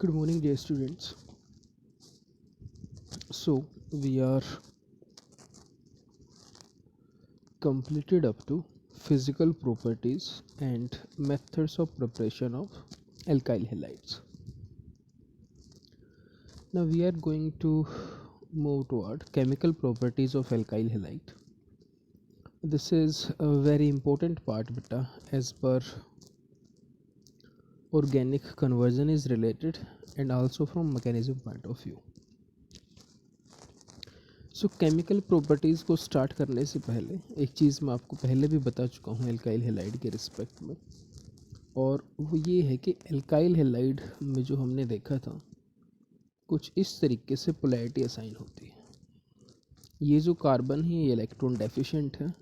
Good morning, dear students. So, we are completed up to physical properties and methods of preparation of alkyl halides. Now, we are going to move toward chemical properties of alkyl halide. This is a very important part, beta, as per organic conversion is related and also from mechanism point of view. So chemical properties को start करने से पहले एक चीज़ मैं आपको पहले भी बता चुका हूँ एल्काइल हैलाइड के रिस्पेक्ट में, और वो ये है कि एल्काइल हैलाइड में जो हमने देखा था कुछ इस तरीके से पोलैरिटी असाइन होती है। ये जो कार्बन है ये इलेक्ट्रॉन डेफिशिएंट है,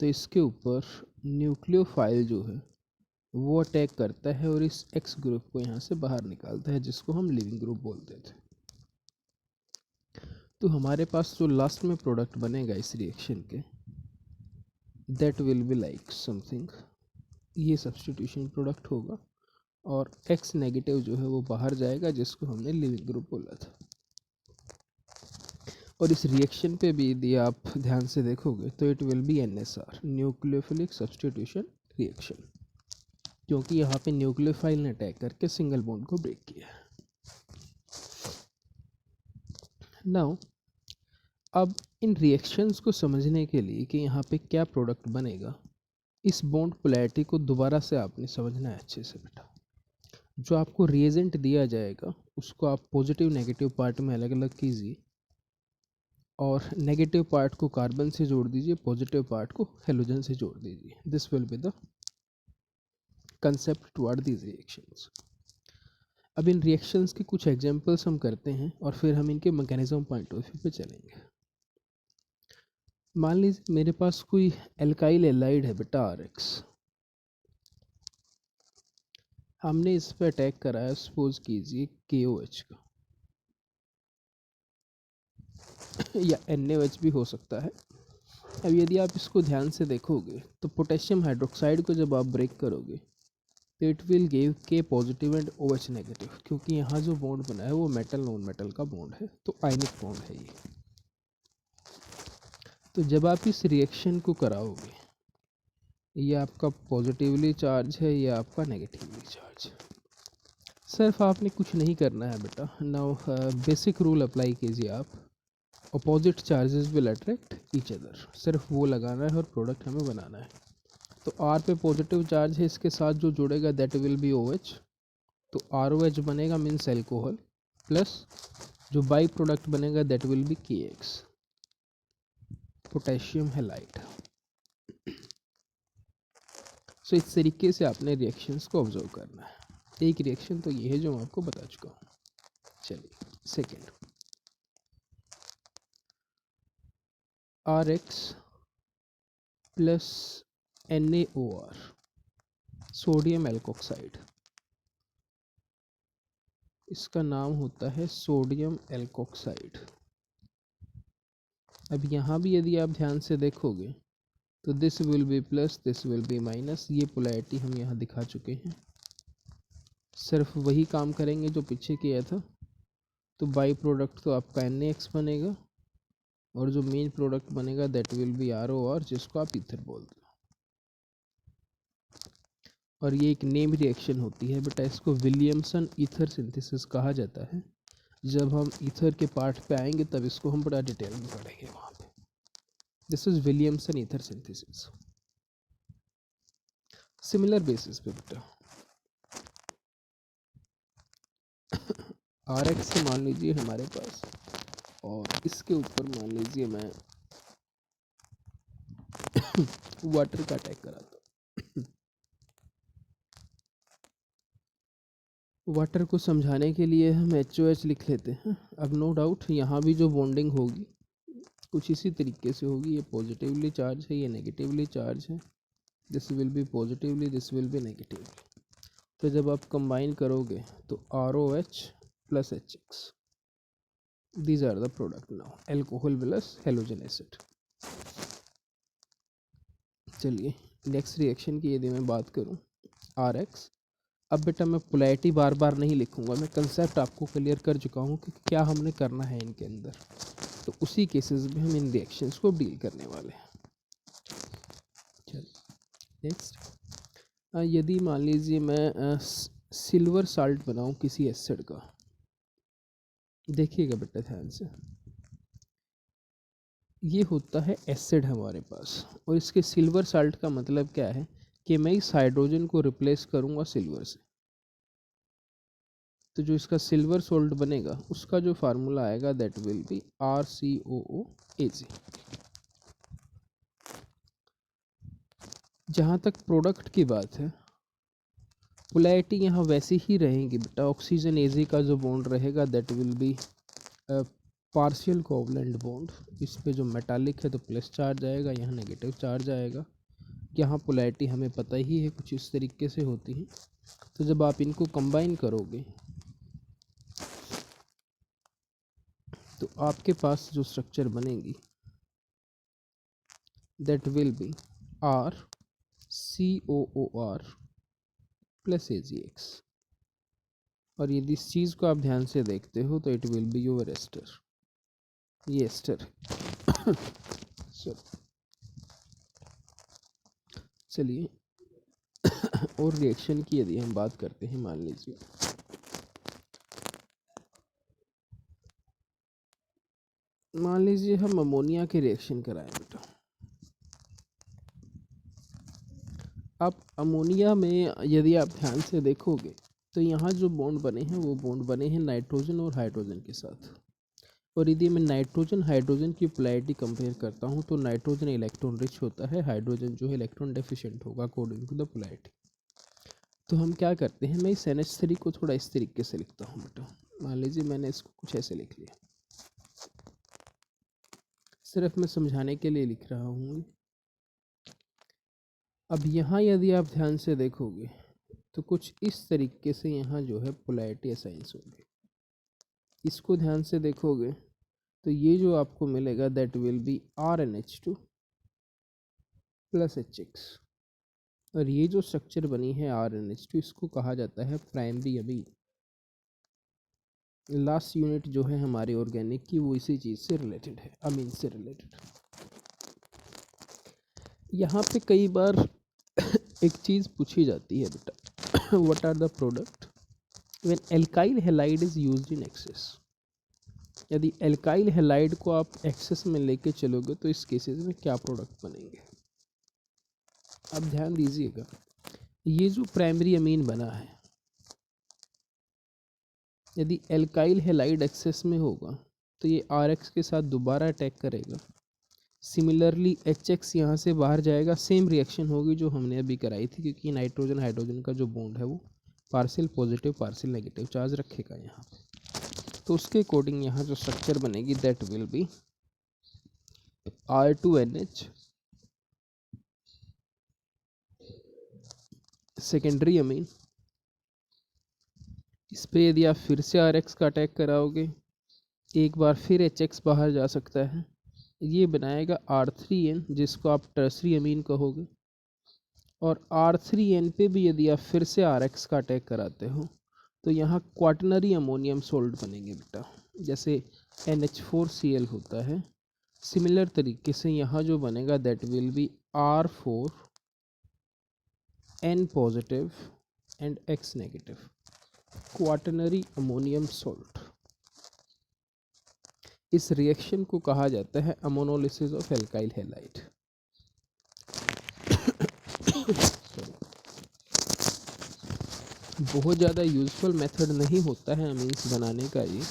तो इसके ऊपर न्यूक्लियोफाइल जो है वो अटैक करता है और इस एक्स ग्रुप को यहाँ से बाहर निकालता है, जिसको हम लिविंग ग्रुप बोलते थे। तो हमारे पास जो लास्ट में प्रोडक्ट बनेगा इस रिएक्शन के, that will be like something, ये सब्स्टिट्यूशन प्रोडक्ट होगा और एक्स नेगेटिव जो है वो बाहर जाएगा, जिसको हमने लिविंग ग्रुप बोला था। और इस रिएक्शन पे भी यदि आप ध्यान से देखोगे तो it will B NSR, nucleophilic substitution reaction, क्योंकि यहाँ पे न्यूक्लियोफाइल ने अटैक करके सिंगल बॉन्ड को ब्रेक किया है। नाउ अब इन रिएक्शंस को समझने के लिए कि यहाँ पे क्या प्रोडक्ट बनेगा, इस बॉन्ड पोलैरिटी को दोबारा से आपने समझना है अच्छे से बेटा। जो आपको रिएजेंट दिया जाएगा उसको आप पॉजिटिव नेगेटिव पार्ट में अलग अलग कीजिए, और नेगेटिव पार्ट को कार्बन से जोड़ दीजिए, पॉजिटिव पार्ट को हेलोजन से जोड़ दीजिए। This will be the concept toward these reactions. अब इन रिएक्शंस के कुछ एग्जांपल्स हम करते हैं और फिर हम इनके मैकेनिज्म पॉइंट ऑफ व्यू पे चलेंगे। मान लीजिए मेरे पास कोई एल्काइल हैलाइड है बेटा RX, हमने इस पर अटैक करा है, सपोज कीजिए KOH का या NaOH भी हो सकता है। अब यदि आप इसको ध्यान से देखोगे तो पोटेशियम हाइड्रोक्साइड को जब आप ब्रेक करोगे तो it will give K positive and OH negative, क्योंकि यहाँ जो बॉन्ड बना है वो मेटल नॉन मेटल का बॉन्ड है, तो आयनिक बॉन्ड है ये। तो जब आप इस रिएक्शन को कराओगे, ये आपका पॉजिटिवली चार्ज है, ये आपका नेगेटिवली चार्ज है। सिर्फ आपने कुछ नहीं करना है बेटा। नाउ बेसिक रूल अप्लाई कीजिए आप, opposite charges will attract each other, सिर्फ वो लगाना है और प्रोडक्ट हमें बनाना है। तो R पे पॉजिटिव चार्ज है, इसके साथ जो जुड़ेगा दैट विल बी OH, तो ROH बनेगा मीन्स एल्कोहल, प्लस जो बाई प्रोडक्ट बनेगा that will be KX, potassium halide. So इस तरीके से आपने रिएक्शंस को ऑब्जर्व करना है। एक रिएक्शन तो ये है जो मैं आपको बता चुका हूँ। चलिए second, RX plus NaOR, sodium alkoxide, इसका नाम होता है सोडियम एल्कोक्साइड। अब यहाँ भी यदि आप ध्यान से देखोगे तो this will B plus, this will B minus, ये पोलैरिटी हम यहाँ दिखा चुके हैं। सिर्फ वही काम करेंगे जो पीछे किया था। तो बाई प्रोडक्ट तो आपका NaX बनेगा और जो मेन प्रोडक्ट बनेगा दैट विल बी ROR, जिसको आप ईथर बोलते हो। और ये एक नेम रिएक्शन होती है बेटा, इसको विलियमसन ईथर सिंथेसिस कहा जाता है। जब हम ईथर के पार्ट पे आएंगे तब इसको हम बड़ा डिटेल में पढ़ेंगे वहाँ पे। This is Williamson ether synthesis. Similar basis पे बेटा RX से मान लीजिए हमारे पास, और इसके ऊपर मान लीजिए मैं वाटर का अटैक कराता हूँ। वाटर को समझाने के लिए हम HOH लिख लेते हैं। अब नो डाउट यहाँ भी जो बॉन्डिंग होगी कुछ इसी तरीके से होगी। ये पॉजिटिवली चार्ज है, ये नेगेटिवली चार्ज है, this will B positively, this will B negatively. तो जब आप कंबाइन करोगे तो ROH plus HX, these are the product now, alcohol plus halogen acid। चलिए नेक्स्ट रिएक्शन की यदि मैं बात करूं, RX अब बेटा मैं पोलैरिटी बार बार नहीं लिखूंगा, मैं कंसेप्ट आपको क्लियर कर चुका हूँ कि क्या हमने करना है इनके अंदर। तो उसी केसेस में हम इन रिएक्शंस को डील करने वाले हैं। चलिए नेक्स्ट, यदि मान लीजिए मैं सिल्वर साल्ट बनाऊं किसी एसिड का, देखिएगा बेटा ध्यान से, ये होता है एसिड हमारे पास, और इसके सिल्वर साल्ट का मतलब क्या है कि मैं इस हाइड्रोजन को रिप्लेस करूंगा सिल्वर से। तो जो इसका सिल्वर सोल्ट बनेगा उसका जो फार्मूला आएगा दैट विल बी RCOOAg। जहाँ तक प्रोडक्ट की बात है, पोलैरिटी यहाँ वैसी ही रहेगी बेटा। ऑक्सीजन Ag का जो बॉन्ड रहेगा that will B partial covalent bond. इस पे जो मेटालिक है तो प्लस चार्ज आएगा, यहाँ नेगेटिव चार्ज आएगा। यहाँ पोलैरिटी हमें पता ही है कुछ इस तरीके से होती है। तो जब आप इनको कंबाइन करोगे तो आपके पास जो स्ट्रक्चर बनेगी that will B RCOOR plus AgX। और यदि इस चीज़ को आप ध्यान से देखते हो तो it will be your ester. ये एस्टर चलिए और रिएक्शन की यदि हम बात करते हैं, मान लीजिए हम अमोनिया के रिएक्शन कराएं बेटा। अब अमोनिया में यदि आप ध्यान से देखोगे तो यहाँ जो बॉन्ड बने हैं वो बॉन्ड बने हैं नाइट्रोजन और हाइड्रोजन के साथ। और यदि मैं नाइट्रोजन हाइड्रोजन की पोलैरिटी कंपेयर करता हूँ तो नाइट्रोजन इलेक्ट्रॉन रिच होता है, हाइड्रोजन जो है इलेक्ट्रॉन डेफिशिएंट होगा अकॉर्डिंग टू द पोलैरिटी। तो हम क्या करते हैं, मैं इस NH3 को थोड़ा इस तरीके से लिखता हूँ बेटा। मान लीजिए मैंने इसको कुछ ऐसे लिख लिया, सिर्फ मैं समझाने के लिए लिख रहा हूँ। अब यहाँ यदि आप ध्यान से देखोगे तो कुछ इस तरीके से यहाँ जो है पोलैरिटी असाइंस होगी। इसको ध्यान से देखोगे तो ये जो आपको मिलेगा that will B RnH2 plus HX। और ये जो स्ट्रक्चर बनी है RnH2, इसको कहा जाता है प्राइमरी अमीन। लास्ट यूनिट जो है हमारे ऑर्गेनिक की वो इसी चीज़ से रिलेटेड है, अमीन से रिलेटेड। यहाँ पे कई बार एक चीज़ पूछी जाती है बेटा, what are the product when alkyl halide is used in excess. यदि एल्काइल हैलाइड को आप एक्सेस में लेके चलोगे तो इस केसेस में क्या प्रोडक्ट बनेंगे। अब ध्यान दीजिएगा, ये जो प्राइमरी अमीन बना है, यदि एल्काइल हैलाइड एक्सेस में होगा तो ये RX के साथ दोबारा अटैक करेगा। सिमिलरली HX यहाँ से बाहर जाएगा, सेम रिएक्शन होगी जो हमने अभी कराई थी, क्योंकि नाइट्रोजन हाइड्रोजन का जो बॉन्ड है वो partial positive partial negative charge रखेगा यहाँ पे। तो उसके अकॉर्डिंग यहाँ जो स्ट्रक्चर बनेगी that will B R2NH secondary amine. इस पे यदि आप फिर से RX का अटैक कराओगे, एक बार फिर HX बाहर जा सकता है, ये बनाएगा R3N जिसको आप टर्सरी अमीन कहोगे। और R3N पे भी यदि आप फिर से RX का अटैक कराते हो तो यहाँ क्वाटनरी अमोनियम सोल्ट बनेंगे बेटा, जैसे NH4Cl होता है। सिमिलर तरीके से यहाँ जो बनेगा that will B R4N positive and X negative, quaternary ammonium salt. इस रिएक्शन को कहा जाता है अमोनोलिसिस ऑफ एल्काइल हैलाइड। बहुत ज़्यादा यूज़फुल मेथड नहीं होता है अमीन्स बनाने का ये,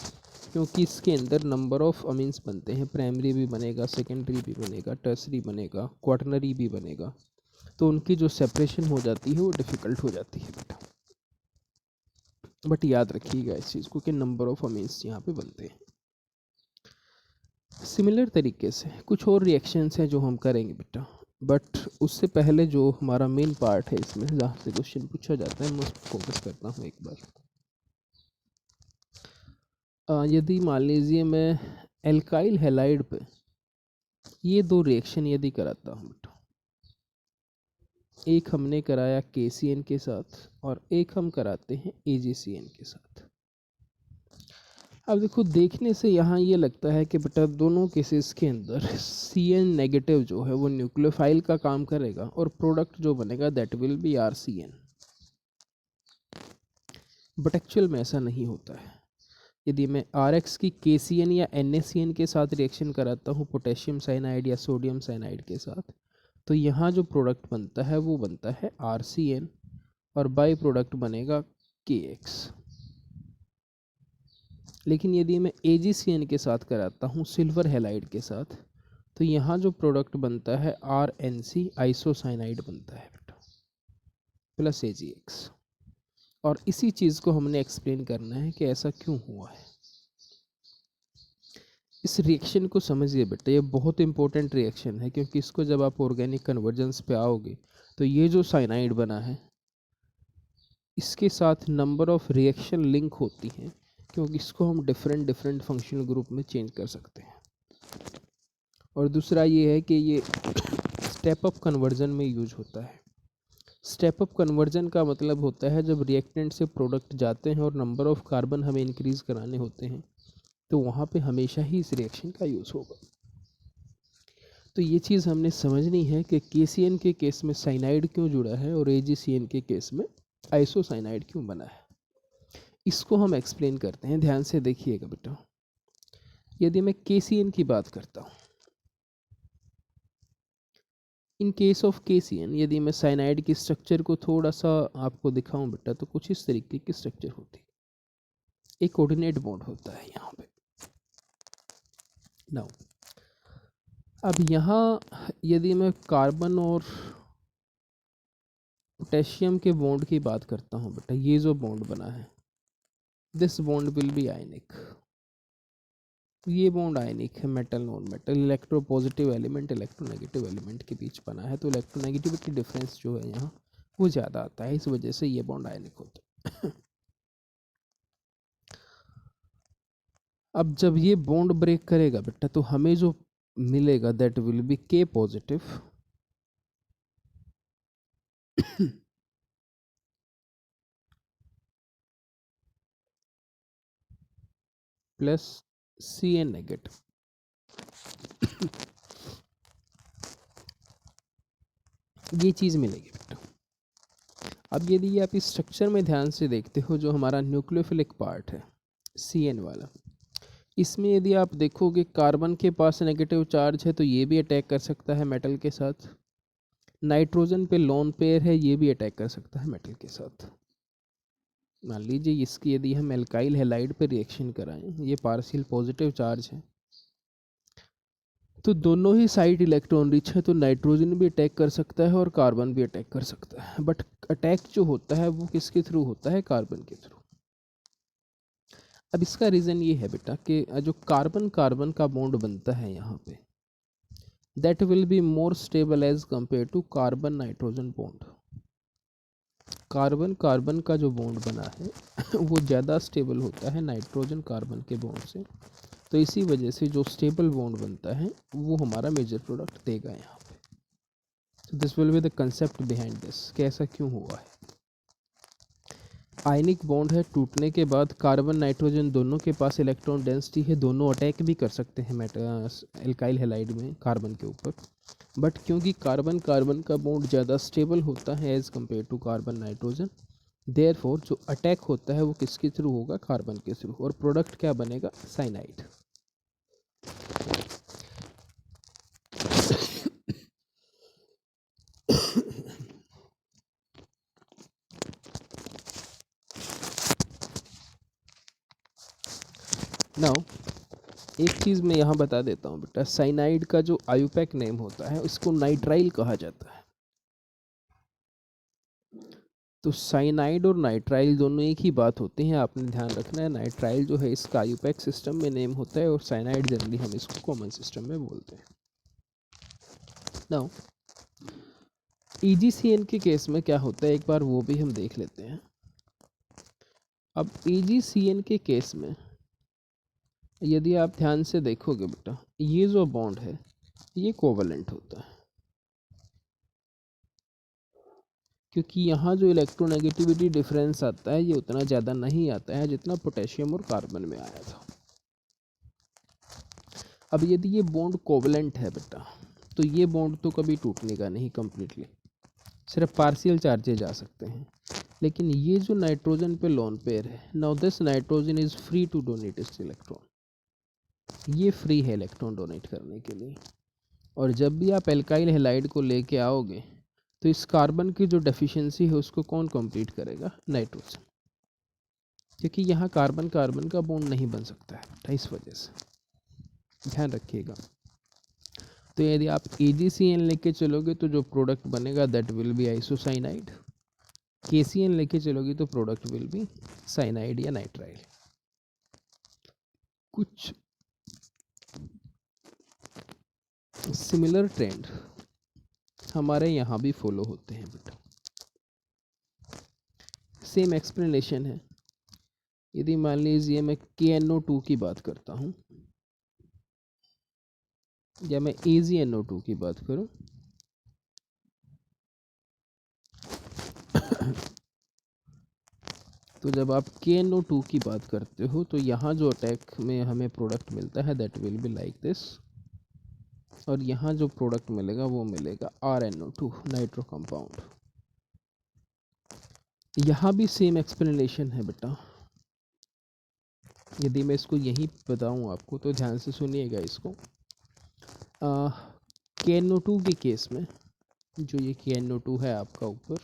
क्योंकि इसके अंदर नंबर ऑफ अमीन्स बनते हैं। प्राइमरी भी बनेगा, सेकेंडरी भी बनेगा, टर्सरी बनेगा, क्वाटनरी भी बनेगा। तो उनकी जो सेपरेशन हो जाती है वो डिफ़िकल्ट हो जाती है बेटा। बट याद रखिएगा इस चीज़ को कि नंबर ऑफ अमीन्स यहाँ पे बनते हैं। सिमिलर तरीके से कुछ और रिएक्शंस हैं जो हम करेंगे बेटा, बट उससे पहले जो हमारा मेन पार्ट है इसमें जहाँ से क्वेश्चन पूछा जाता है मैं उस पर फोकस करता हूँ एक बार। यदि मान लीजिए मैं एल्काइल हैलाइड पे ये दो रिएक्शन यदि कराता हूँ बेटा, एक हमने कराया KCN के साथ और एक हम कराते हैं AgCN के साथ। अब देखो, देखने से यहाँ ये लगता है कि बेटा दोनों केसेस के अंदर CN नेगेटिव जो है वो न्यूक्लियोफाइल का काम करेगा और प्रोडक्ट जो बनेगा that will B RCN। But actual में ऐसा नहीं होता है। यदि मैं RX की KCN या NaCN के साथ रिएक्शन कराता हूँ पोटेशियम साइनाइड या सोडियम साइनाइड के साथ, तो यहाँ जो प्रोडक्ट बनता है वो बनता है RCN और बाई प्रोडक्ट बनेगा KX। लेकिन यदि मैं AgCN के साथ कराता हूँ सिल्वर हैलाइड के साथ, तो यहाँ जो प्रोडक्ट बनता है RNC आइसोसाइनाइड बनता है बेटा प्लस AgX। और इसी चीज़ को हमने एक्सप्लेन करना है कि ऐसा क्यों हुआ है। इस रिएक्शन को समझिए बेटा, ये बहुत इंपॉर्टेंट रिएक्शन है, क्योंकि इसको जब आप ऑर्गेनिक कन्वर्जेंस पे आओगे तो ये जो साइनाइड बना है इसके साथ नंबर ऑफ रिएक्शन लिंक होती हैं, क्योंकि इसको हम डिफरेंट डिफरेंट फंक्शनल ग्रुप में चेंज कर सकते हैं। और दूसरा ये है कि ये स्टेप अप कन्वर्जन में यूज होता है। स्टेप अप कन्वर्जन का मतलब होता है जब रिएक्टेंट से प्रोडक्ट जाते हैं और नंबर ऑफ कार्बन हमें इंक्रीज कराने होते हैं, तो वहाँ पे हमेशा ही इस रिएक्शन का यूज़ होगा। तो ये चीज़ हमने समझनी है कि KCN के केस में साइनाइड क्यों जुड़ा है और AgCN के केस में आइसोसाइनाइड क्यों बना है, इसको हम एक्सप्लेन करते हैं। ध्यान से देखिएगा बेटा, यदि मैं KCN की बात करता हूँ, इन केस ऑफ KCN यदि मैं साइनाइड की स्ट्रक्चर को थोड़ा सा आपको दिखाऊं बेटा, तो कुछ इस तरीके की स्ट्रक्चर होती है। एक कोऑर्डिनेट बॉन्ड होता है यहाँ पे। नाउ अब यहाँ यदि मैं कार्बन और पोटेशियम के बॉन्ड की बात करता हूँ बेटा, ये जो बॉन्ड बना है दिस बॉन्ड विल बी आयनिक। ये बॉन्ड आयनिक है, metal non metal, electropositive element electronegative element के बीच बना है, तो इलेक्ट्रोनेगेटिविटी डिफरेंस जो है यहाँ वो ज़्यादा आता है, इस वजह से ये बॉन्ड आयनिक होता है। अब जब ये बॉन्ड ब्रेक करेगा बेटा, तो हमें जो मिलेगा that will B K positive plus CN negative. ये चीज़ मिलेगी बेटा। अब यदि आप इस स्ट्रक्चर में ध्यान से देखते हो, जो हमारा न्यूक्लियोफिलिक पार्ट है CN वाला, इसमें यदि आप देखोगे कार्बन के पास नेगेटिव चार्ज है तो ये भी अटैक कर सकता है मेटल के साथ। नाइट्रोजन पे लोन पेयर है, ये भी अटैक कर सकता है मेटल के साथ। मान लीजिए इसकी यदि हम एल्काइल हैलाइड पे रिएक्शन कराएं, ये पार्शियल पॉजिटिव चार्ज है, तो दोनों ही साइड इलेक्ट्रॉन रिच है, तो नाइट्रोजन भी अटैक कर सकता है और कार्बन भी अटैक कर सकता है। बट अटैक जो होता है वो किसके थ्रू होता है? कार्बन के थ्रू। अब इसका रीज़न ये है बेटा कि जो कार्बन कार्बन का बॉन्ड बनता है यहाँ पे, that will be more stable as compare to carbon nitrogen bond. Carbon carbon का जो बॉन्ड बना है वो ज़्यादा स्टेबल होता है नाइट्रोजन कार्बन के बॉन्ड से, तो इसी वजह से जो स्टेबल बॉन्ड बनता है वो हमारा मेजर प्रोडक्ट देगा यहाँ पे। तो this will be the concept behind this, कि ऐसा क्यों हुआ है। आयनिक बॉन्ड है, टूटने के बाद कार्बन नाइट्रोजन दोनों के पास इलेक्ट्रॉन डेंसिटी है, दोनों अटैक भी कर सकते हैं एल्काइल हैलाइड में कार्बन के ऊपर। बट क्योंकि कार्बन कार्बन का बॉन्ड ज़्यादा स्टेबल होता है as compare to carbon nitrogen, therefore जो अटैक होता है वो किसके थ्रू होगा? कार्बन के थ्रू, और प्रोडक्ट क्या बनेगा? साइनाइड। नाउ एक चीज़ मैं यहाँ बता देता हूँ बेटा, साइनाइड का जो आयुपैक नेम होता है उसको नाइट्राइल कहा जाता है। तो साइनाइड और नाइट्राइल दोनों एक ही बात होती हैं, आपने ध्यान रखना है। नाइट्राइल जो है इसका आयुपैक सिस्टम में नेम होता है और साइनाइड जनरली हम इसको कॉमन सिस्टम में बोलते हैं। नाउ EgCN के केस में क्या होता है एक बार वो भी हम देख लेते हैं। अब EgCN के केस में यदि आप ध्यान से देखोगे बेटा, ये जो बॉन्ड है ये कोवलेंट होता है। क्योंकि यहाँ जो इलेक्ट्रोनेगेटिविटी डिफरेंस आता है ये उतना ज़्यादा नहीं आता है जितना पोटेशियम और कार्बन में आया था। अब यदि ये बॉन्ड कोवलेंट है बेटा, तो ये बॉन्ड तो कभी टूटने का नहीं कम्प्लीटली, सिर्फ पार्शियल चार्जेज आ सकते हैं। लेकिन ये जो नाइट्रोजन पे लोन पेयर है, now this nitrogen is free to donate its electron, ये फ्री है इलेक्ट्रॉन डोनेट करने के लिए। और जब भी आप एल्काइल हैलाइड को लेके आओगे तो इस कार्बन की जो डेफिशिएंसी है उसको कौन कंप्लीट करेगा? नाइट्रोजन, क्योंकि यहाँ कार्बन कार्बन का बॉन्ड नहीं बन सकता है, इस वजह से ध्यान रखिएगा। तो यदि आप AgCN लेके चलोगे तो जो प्रोडक्ट बनेगा that will B isocyanide, KCN लेके चलोगे तो प्रोडक्ट विल बी साइनाइड या नाइट्राइल। कुछ सिमिलर ट्रेंड हमारे यहाँ भी फॉलो होते हैं बेटा, सेम एक्सप्लेनेशन है। यदि मान लीजिए मैं KNO2 की बात करता हूँ या मैं AgNO2 की बात करूँ, तो जब आप KNO2 की बात करते हो तो यहाँ जो अटैक में हमें प्रोडक्ट मिलता है that will be like this, और यहाँ जो प्रोडक्ट मिलेगा वो मिलेगा RNO2 नाइट्रो कंपाउंड। यहाँ भी सेम एक्सप्लेनेशन है बेटा। यदि मैं इसको यहीं बताऊँ आपको तो ध्यान से सुनिएगा इसको। KNO2 के केस में जो ये KNO2 है आपका ऊपर,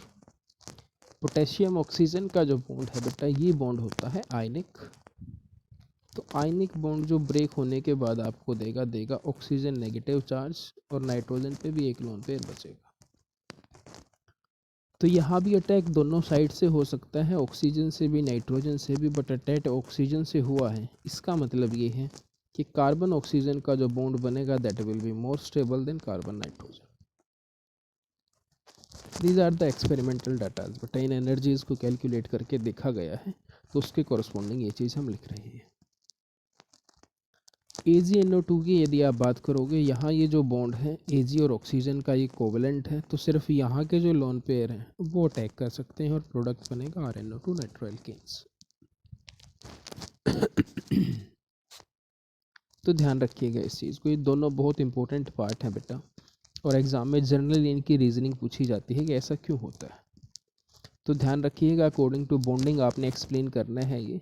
पोटेशियम ऑक्सीजन का जो बॉन्ड है बेटा, ये बॉन्ड होता है आयनिक। तो आयनिक बॉन्ड जो ब्रेक होने के बाद आपको देगा ऑक्सीजन नेगेटिव चार्ज, और नाइट्रोजन पे भी एक लोन पेयर बचेगा। तो यहाँ भी अटैक दोनों साइड से हो सकता है, ऑक्सीजन से भी नाइट्रोजन से भी, बट अटैक ऑक्सीजन से हुआ है। इसका मतलब ये है कि कार्बन ऑक्सीजन का जो बॉन्ड बनेगा that will be more stable than carbon nitrogen. These are the experimental datas, but इन एनर्जीज को कैलकुलेट करके देखा गया है, तो उसके कॉरस्पॉन्डिंग ये चीज़ हम लिख रहे हैं। AgNO2 की यदि आप बात करोगे, यहाँ ये जो बॉन्ड है Ag और ऑक्सीजन का ये कोवलेंट है, तो सिर्फ यहाँ के जो लोन पेयर हैं वो अटैक कर सकते हैं और प्रोडक्ट बनेगा RNO2 नाइट्रोएल्केन्स। तो ध्यान रखिएगा इस चीज़ को, ये दोनों बहुत इंपॉर्टेंट पार्ट हैं बेटा, और एग्ज़ाम में जनरली इनकी रीजनिंग पूछी जाती है कि ऐसा क्यों होता है। तो ध्यान रखिएगा, अकॉर्डिंग टू बॉन्डिंग आपने एक्सप्लेन करना है ये,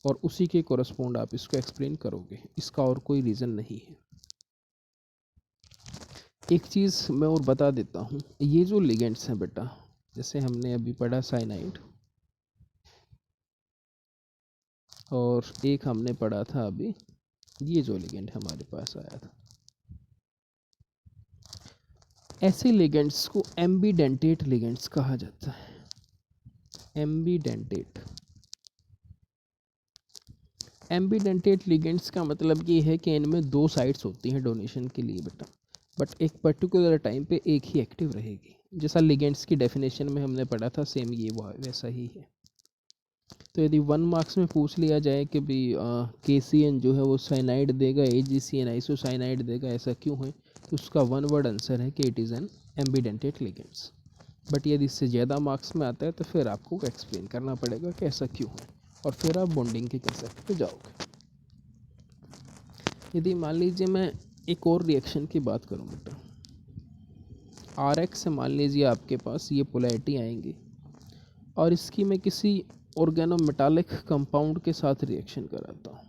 और उसी के कोरस्पोंड आप इसको एक्सप्लेन करोगे, इसका और कोई रीज़न नहीं है। एक चीज़ मैं और बता देता हूँ, ये जो लिगेंड्स हैं बेटा, जैसे हमने अभी पढ़ा साइनाइड, और एक हमने पढ़ा था अभी ये जो लिगेंड हमारे पास आया था, ऐसे लिगेंड्स को एम्बीडेंटेट लिगेंड्स कहा जाता है। एम्बीडेंटेट, एम्बीडेंटेट लिगेंड्स का मतलब ये है कि इनमें दो साइड्स होती हैं डोनेशन के लिए बेटा, बट एक पर्टिकुलर टाइम पे एक ही एक्टिव रहेगी। जैसा लिगेंड्स की डेफिनेशन में हमने पढ़ा था, सेम ये वैसा ही है। तो यदि 1 मार्क्स में पूछ लिया जाए कि भाई KCN जो है वो साइनाइड देगा, AgCN आइसोसाइनाइड देगा, ऐसा क्यों है, तो उसका 1 वर्ड आंसर है कि it is an ambidentate ligands. But यदि इससे ज़्यादा मार्क्स में आता है तो फिर आपको एक्सप्लेन करना पड़ेगा कि ऐसा क्यों है, और फिर आप बॉन्डिंग के कंसेप्ट पे जाओगे। यदि मान लीजिए मैं एक और रिएक्शन की बात करूँ बेटा, RX से मान लीजिए आपके पास ये पोलैरिटी आएंगी, और इसकी मैं किसी ऑर्गेनोमेटालिक कंपाउंड के साथ रिएक्शन कराता हूँ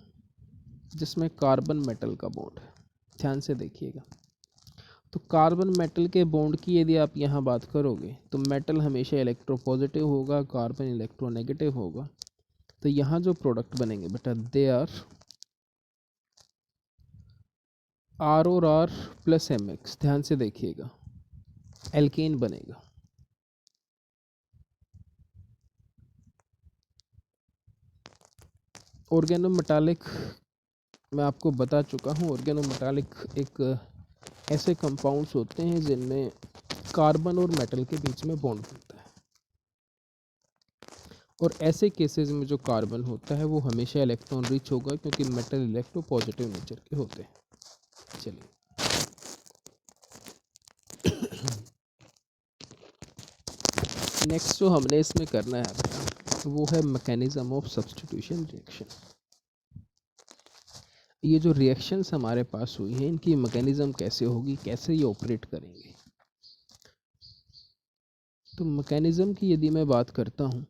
जिसमें कार्बन मेटल का बॉन्ड है। ध्यान से देखिएगा, तो कार्बन मेटल के बॉन्ड की यदि आप यहाँ बात करोगे तो मेटल हमेशा इलेक्ट्रोपॉजिटिव होगा, कार्बन इलेक्ट्रोनेगेटिव होगा। तो यहाँ जो प्रोडक्ट बनेंगे बेटा, दे आर R और R प्लस MX। ध्यान से देखिएगा, एल्केन बनेगा। ऑर्गेनोमेटालिक मैं आपको बता चुका हूँ, ऑर्गेनोमेटालिक एक ऐसे कंपाउंड्स होते हैं जिनमें कार्बन और मेटल के बीच में बॉन्ड बनता है, और ऐसे केसेस में जो कार्बन होता है वो हमेशा इलेक्ट्रॉन रिच होगा, क्योंकि मेटल इलेक्ट्रो पॉजिटिव नेचर के होते हैं। चलिए, नेक्स्ट जो हमने इसमें करना है बेटा वो है मैकेनिज्म ऑफ सब्स्टिट्यूशन रिएक्शन। ये जो रिएक्शंस हमारे पास हुई हैं इनकी मैकेनिज्म कैसे होगी, कैसे ये ऑपरेट करेंगे। तो मैकेनिज्म की यदि मैं बात करता हूँ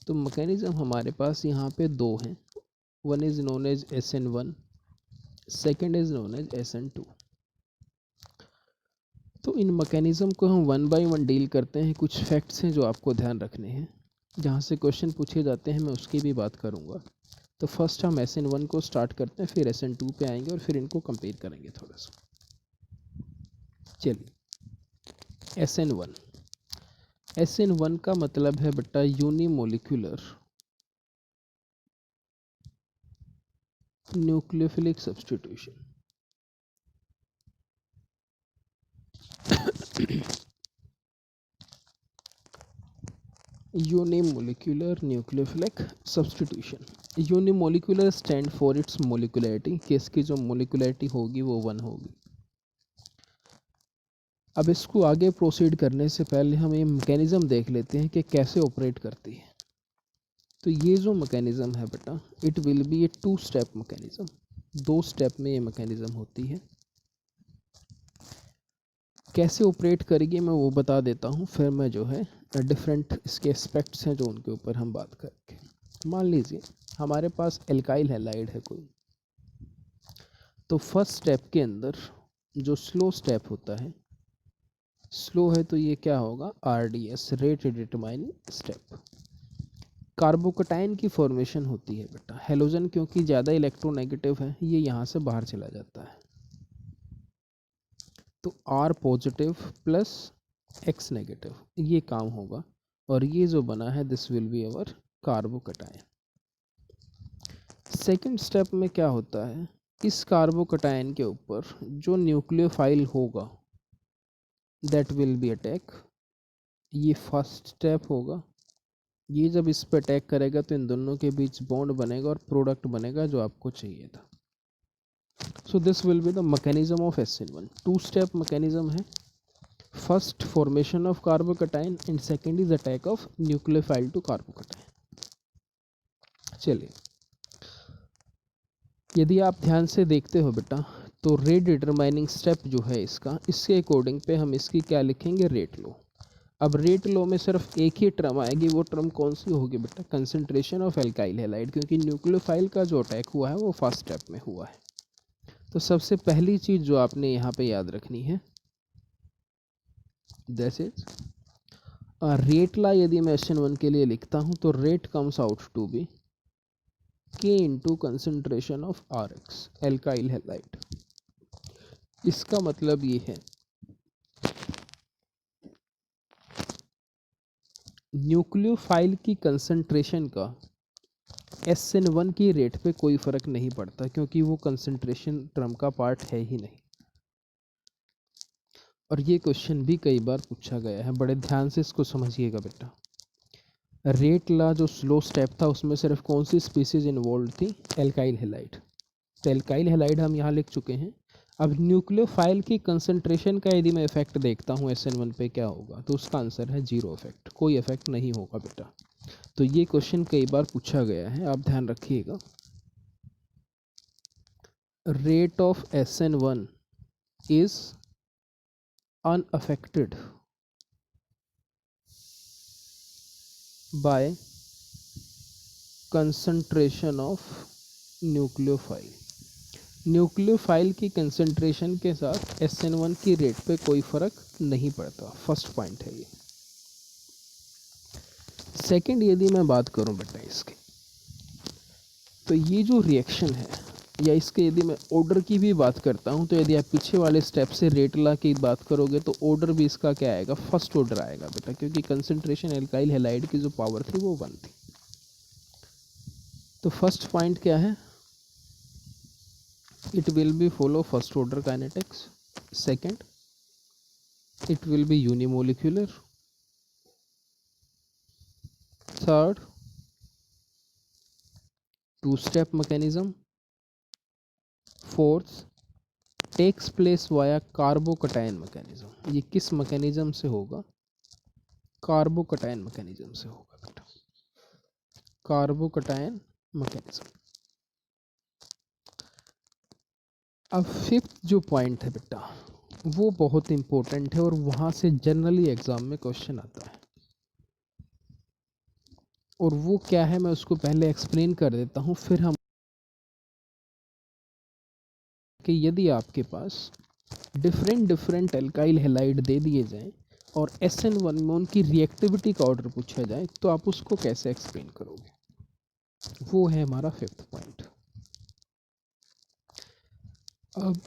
तो मैकेनिज्म हमारे पास यहाँ पे दो हैं। One is known as SN1, second is known as SN2। तो इन मैकेनिज्म को हम वन बाय वन डील करते हैं। कुछ फैक्ट्स हैं जो आपको ध्यान रखने हैं, जहाँ से क्वेश्चन पूछे जाते हैं मैं उसकी भी बात करूँगा। तो फर्स्ट हम SN1 को स्टार्ट करते हैं, फिर SN2 पे आएंगे और फिर इनको कंपेयर करेंगे थोड़ा सा। चलिए SN1। SN1 का मतलब है बेटा unimolecular nucleophilic substitution. Unimolecular nucleophilic substitution. Unimolecular stand for its molecularity, कि इसकी जो मोलिकुलरिटी होगी वो 1 होगी। अब इसको आगे प्रोसीड करने से पहले हम ये मैकेनिज़्म देख लेते हैं कि कैसे ऑपरेट करती है। तो ये जो मैकेनिज़्म है बेटा it will B A 2 step mechanism. 2 step में ये मैकेनिज़्म होती है। कैसे ऑपरेट करेगी मैं वो बता देता हूँ, फिर मैं जो है डिफरेंट इसके एस्पेक्ट्स हैं जो उनके ऊपर हम बात करेंगे। मान लीजिए हमारे पास एल्काइल हैलाइड है कोई, तो फर्स्ट स्टेप के अंदर जो स्लो स्टेप होता है, स्लो है तो ये क्या होगा, RDS, रेट डिटरमाइनिंग स्टेप। कार्बोकटाइन की फॉर्मेशन होती है बेटा। हेलोजन क्योंकि ज़्यादा इलेक्ट्रोनेगेटिव है ये यहाँ से बाहर चला जाता है, तो R positive plus X negative ये काम होगा, और ये जो बना है this will be our कार्बोकटाइन। Second step में क्या होता है, इस कार्बोकटाइन के ऊपर जो न्यूक्लियोफाइल होगा दैट विल बी अटैक। ये फर्स्ट स्टेप होगा। ये जब इस पर अटैक करेगा तो इन दोनों के बीच बॉन्ड बनेगा और प्रोडक्ट बनेगा जो आपको चाहिए था। So this will be the mechanism of SN1। 2 step mechanism है। First formation of carbocation and second is attack of nucleophile to carbocation. चलिए यदि आप ध्यान से देखते हो बेटा तो रेट डिटरमाइनिंग स्टेप जो है इसका, इसके अकॉर्डिंग पे हम इसकी क्या लिखेंगे, रेट लो। अब रेट लो में सिर्फ एक ही टर्म आएगी, वो टर्म कौन सी होगी बेटा, कंसंट्रेशन ऑफ एल्काइल हैलाइड, क्योंकि न्यूक्लियोफाइल का जो अटैक हुआ है वो फर्स्ट स्टेप में हुआ है। तो सबसे पहली चीज़ जो आपने यहाँ पे याद रखनी है दैट इज रेट ला। यदि मैं SN1 के लिए लिखता हूँ तो rate comes out to be K into concentration of RX, alkyl halide. इसका मतलब ये है न्यूक्लियोफाइल की कंसंट्रेशन का SN1 की रेट पे कोई फ़र्क नहीं पड़ता, क्योंकि वो कंसंट्रेशन टर्म का पार्ट है ही नहीं। और ये क्वेश्चन भी कई बार पूछा गया है, बड़े ध्यान से इसको समझिएगा बेटा। रेट ला जो स्लो स्टेप था उसमें सिर्फ कौन सी स्पीसीज इन्वॉल्व थी, एल्काइल हैलाइड। तो एल्काइल हैलाइड हम यहाँ लिख चुके हैं। अब न्यूक्लियोफाइल की कंसंट्रेशन का यदि मैं इफेक्ट देखता हूँ SN1 पे क्या होगा, तो उसका आंसर है 0 इफेक्ट, कोई इफेक्ट नहीं होगा बेटा। तो ये क्वेश्चन कई बार पूछा गया है, आप ध्यान रखिएगा। Rate of SN1 is unaffected by concentration of nucleophile. Nucleophile की कंसंट्रेशन के साथ SN1 की रेट पे कोई फ़र्क नहीं पड़ता। फर्स्ट पॉइंट है ये। सेकंड यदि मैं बात करूं बेटा इसके, तो ये जो रिएक्शन है या इसके यदि मैं ऑर्डर की भी बात करता हूं, तो यदि आप पीछे वाले स्टेप से रेट ला की बात करोगे तो ऑर्डर भी इसका क्या आएगा, फर्स्ट ऑर्डर आएगा बेटा, क्योंकि कंसंट्रेशन एल्काइल हैलाइड की जो पावर थी वो 1 थी। तो फर्स्ट पॉइंट क्या है, it will be follow first order kinetics. Second, it will be unimolecular. Third, two step mechanism. Fourth, takes place via कार्बोकटाइन mechanism. ये किस मैकेनिज्म से होगा, कार्बोकटायन मैकेनिज्म से होगा बेटा, कार्बोकटायन मैकेनिज्म। अब फिफ्थ जो पॉइंट है बेटा वो बहुत इंपॉर्टेंट है और वहाँ से जनरली एग्जाम में क्वेश्चन आता है, और वो क्या है मैं उसको पहले एक्सप्लेन कर देता हूँ, फिर हम कि यदि आपके पास डिफरेंट एल्काइल हैलाइड दे दिए जाएं और SN1 में उनकी रिएक्टिविटी का ऑर्डर पूछा जाए तो आप उसको कैसे एक्सप्लेन करोगे, वो है हमारा फिफ्थ पॉइंट। अब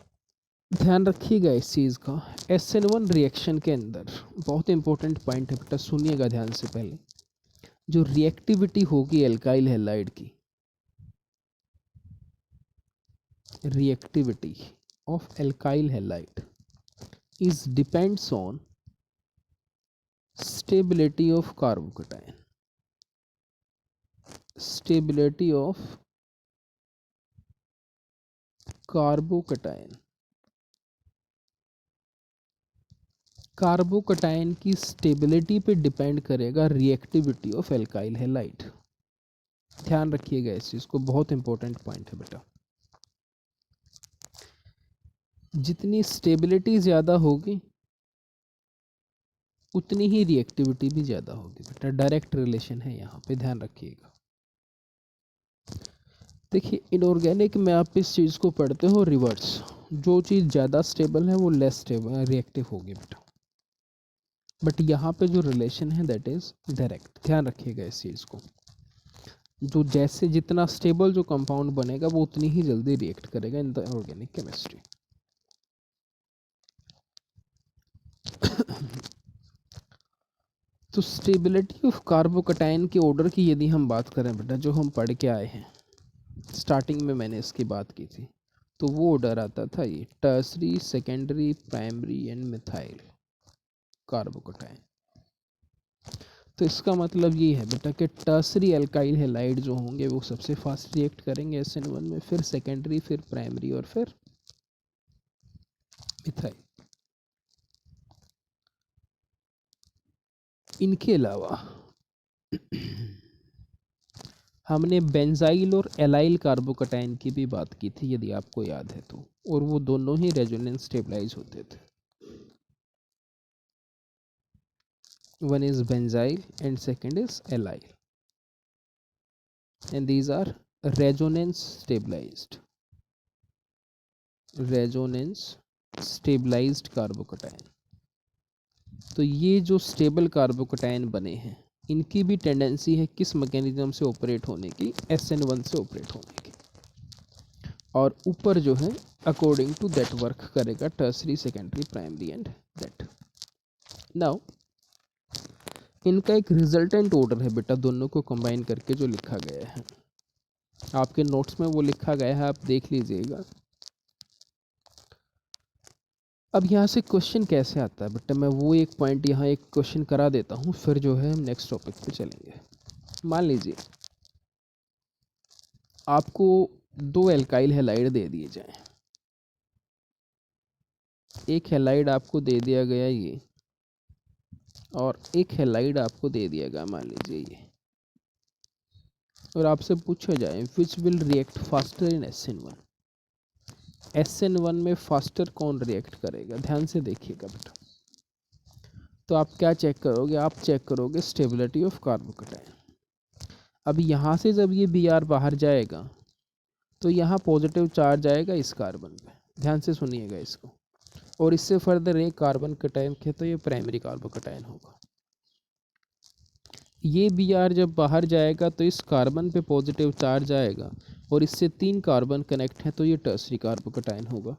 ध्यान रखिएगा इस चीज़ का, SN1 रिएक्शन के अंदर बहुत इंपॉर्टेंट पॉइंट है बेटा, सुनिएगा ध्यान से। पहले जो रिएक्टिविटी होगी एल्काइल हैलाइड की, reactivity of alkyl halide is depends on stability of carbocation, stability of carbocation. Carbocation की स्टेबिलिटी पे डिपेंड करेगा रिएक्टिविटी ऑफ एल्काइल हैलाइड। ध्यान रखिएगा इस चीज़ को, बहुत इंपॉर्टेंट पॉइंट है बेटा। जितनी स्टेबिलिटी ज़्यादा होगी उतनी ही रिएक्टिविटी भी ज़्यादा होगी बेटा, डायरेक्ट रिलेशन है यहाँ पे, ध्यान रखिएगा। देखिए इनऑर्गेनिक में आप इस चीज़ को पढ़ते हो रिवर्स, जो चीज़ ज़्यादा स्टेबल है वो लेस स्टेबल रिएक्टिव होगी बेटा, बट यहाँ पे जो रिलेशन है दैट इज़ डायरेक्ट। ध्यान रखिएगा इस चीज़ को, जो जैसे जितना स्टेबल जो कंपाउंड बनेगा वो उतनी ही जल्दी रिएक्ट करेगा इन द ऑर्गेनिक केमिस्ट्री। तो स्टेबिलिटी ऑफ कार्बोकटायन के ऑर्डर की यदि हम बात करें बेटा, जो हम पढ़ के आए हैं, स्टार्टिंग में मैंने इसकी बात की थी, तो वो ऑर्डर आता था ये tertiary, secondary, primary and methyl carbocation. तो इसका मतलब ये है बेटा कि टर्सरी एल्काइल हैलाइड जो होंगे वो सबसे फास्ट रिएक्ट करेंगे SN1 में, फिर सेकेंडरी, फिर प्राइमरी और फिर मिथाइल। इनके अलावा हमने बेंजाइल और एलाइल कार्बोकटायन की भी बात की थी यदि आपको याद है तो, और वो दोनों ही रेजोनेंस स्टेबलाइज होते थे। One is benzyl and second is allyl, and these are resonance stabilized, resonance stabilized carbocation. तो ये जो स्टेबल कार्बोकटायन बने हैं इनकी भी टेंडेंसी है किस मैकेनिज्म से ऑपरेट होने की, SN1 से ऑपरेट होने की, और ऊपर जो है अकॉर्डिंग टू दैट वर्क करेगा tertiary, secondary, primary and that. Now इनका एक रिजल्टेंट ऑर्डर है बेटा, दोनों को कंबाइन करके जो लिखा गया है आपके नोट्स में, वो लिखा गया है, आप देख लीजिएगा। अब यहाँ से क्वेश्चन कैसे आता है बेटा, मैं वो एक पॉइंट यहाँ एक क्वेश्चन करा देता हूँ, फिर जो है हम नेक्स्ट टॉपिक पे चलेंगे। मान लीजिए आपको दो एल्काइल हैलाइड दे दिए जाएं, एक हैलाइड आपको दे दिया गया ये, और एक हैलाइड आपको दे दिया गया मान लीजिए ये, और आपसे पूछा जाए which will react faster in SN1, SN1 में फास्टर कौन रिएक्ट करेगा। ध्यान से देखिएगा बेटा, तो आप क्या चेक करोगे, आप चेक करोगे स्टेबिलिटी ऑफ कार्बोकटायन। अब यहाँ से जब ये Br बाहर जाएगा तो यहाँ पॉजिटिव चार्ज आएगा इस कार्बन पे, ध्यान से सुनिएगा इसको, और इससे फर्दर एक कार्बन कटायन है तो ये प्राइमरी कार्बोकटायन होगा। ये Br जब बाहर जाएगा तो इस कार्बन पे पॉजिटिव चार्ज आएगा, और इससे 3 कार्बन कनेक्ट है तो ये टर्सरी कार्बोकटायन होगा।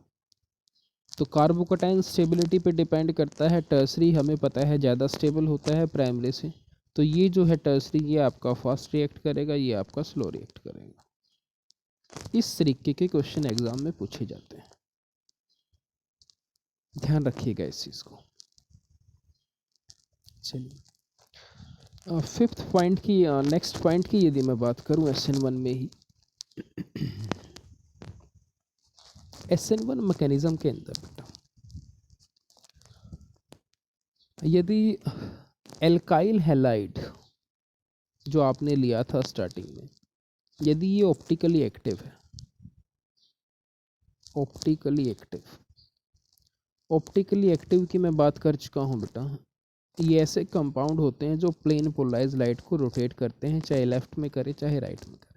तो कार्बोकटायन स्टेबिलिटी पे डिपेंड करता है, टर्सरी हमें पता है ज़्यादा स्टेबल होता है प्राइमरी से, तो ये जो है टर्सरी ये आपका फास्ट रिएक्ट करेगा, ये आपका स्लो रिएक्ट करेगा। इस तरीके के क्वेश्चन एग्जाम में पूछे जाते हैं, ध्यान रखिएगा इस चीज़ को। चलिए फिफ्थ पॉइंट की, नेक्स्ट पॉइंट की यदि मैं बात करूं SN1 में ही, SN1 मैकेनिज्म के अंदर बेटा यदि एल्काइल हैलाइड जो आपने लिया था स्टार्टिंग में, यदि ये ऑप्टिकली एक्टिव है, ऑप्टिकली एक्टिव की मैं बात कर चुका हूँ बेटा, ये ऐसे कंपाउंड होते हैं जो प्लेन पोलराइज लाइट को रोटेट करते हैं, चाहे लेफ्ट में करे चाहे राइट में करे।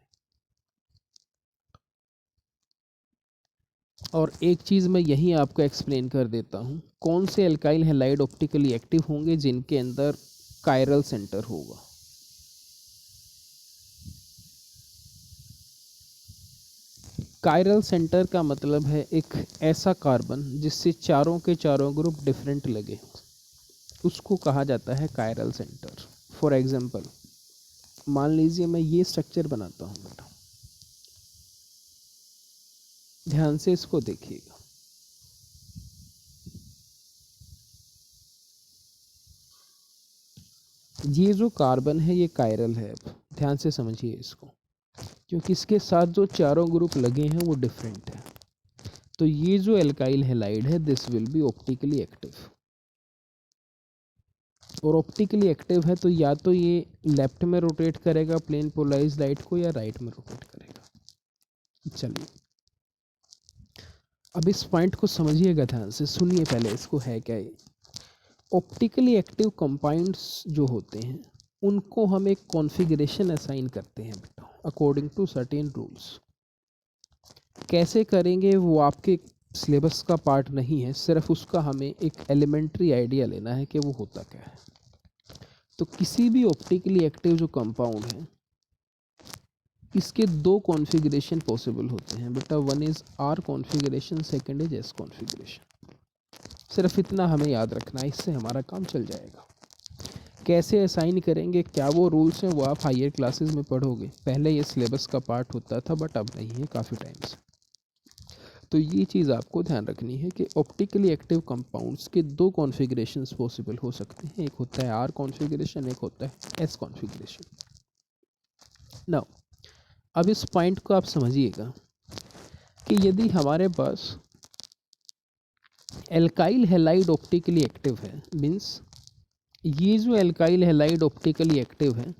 और एक चीज़ मैं यहीं आपको एक्सप्लेन कर देता हूँ, कौन से एल्काइल हैलाइड ऑप्टिकली एक्टिव होंगे, जिनके अंदर कायरल सेंटर होगा। कायरल सेंटर का मतलब है एक ऐसा कार्बन जिससे चारों के चारों ग्रुप डिफरेंट लगे, उसको कहा जाता है कायरल सेंटर। फॉर एग्जांपल मान लीजिए मैं ये स्ट्रक्चर बनाता हूँ बेटा, ध्यान से इसको देखिएगा। ये जो कार्बन है ये कायरल है, अब ध्यान से समझिए इसको, क्योंकि इसके साथ जो चारों ग्रुप लगे हैं वो डिफरेंट है। तो ये जो एल्काइल हैलाइड है this will B optically active, और ऑप्टिकली एक्टिव है तो या तो ये लेफ्ट में रोटेट करेगा प्लेन पोलराइज लाइट को, या राइट में रोटेट करेगा। चलिए अब इस पॉइंट को समझिएगा, ध्यान से सुनिए पहले इसको है क्या ये। ऑप्टिकली एक्टिव कंपाउंड्स जो होते हैं उनको हम एक कॉन्फ़िगरेशन असाइन करते हैं बेटा, अकॉर्डिंग टू सर्टेन रूल्स। कैसे करेंगे वो आपके सिलेबस का पार्ट नहीं है, सिर्फ उसका हमें एक एलिमेंट्री आइडिया लेना है कि वो होता क्या है। तो किसी भी ऑप्टिकली एक्टिव जो कंपाउंड है इसके दो कॉन्फ़िगरेशन पॉसिबल होते हैं बेटा, one is R configuration, second is S configuration. सिर्फ इतना हमें याद रखना है, इससे हमारा काम चल जाएगा। कैसे असाइन करेंगे, क्या वो रूल्स हैं, वो आप हायर क्लासेस में पढ़ोगे, पहले ये सिलेबस का पार्ट होता था बट अब नहीं है काफ़ी टाइम से। तो ये चीज़ आपको ध्यान रखनी है कि ऑप्टिकली एक्टिव कंपाउंड्स के दो कॉन्फ़िगरेशंस पॉसिबल हो सकते हैं, एक होता है आर कॉन्फ़िगरेशन, एक होता है एस कॉन्फ़िगरेशन। नाउ अब इस पॉइंट को आप समझिएगा कि यदि हमारे पास एल्काइल हैलाइड ऑप्टिकली एक्टिव है, मीन्स ये जो एल्काइल हैलाइड ऑप्टिकली एक्टिव है,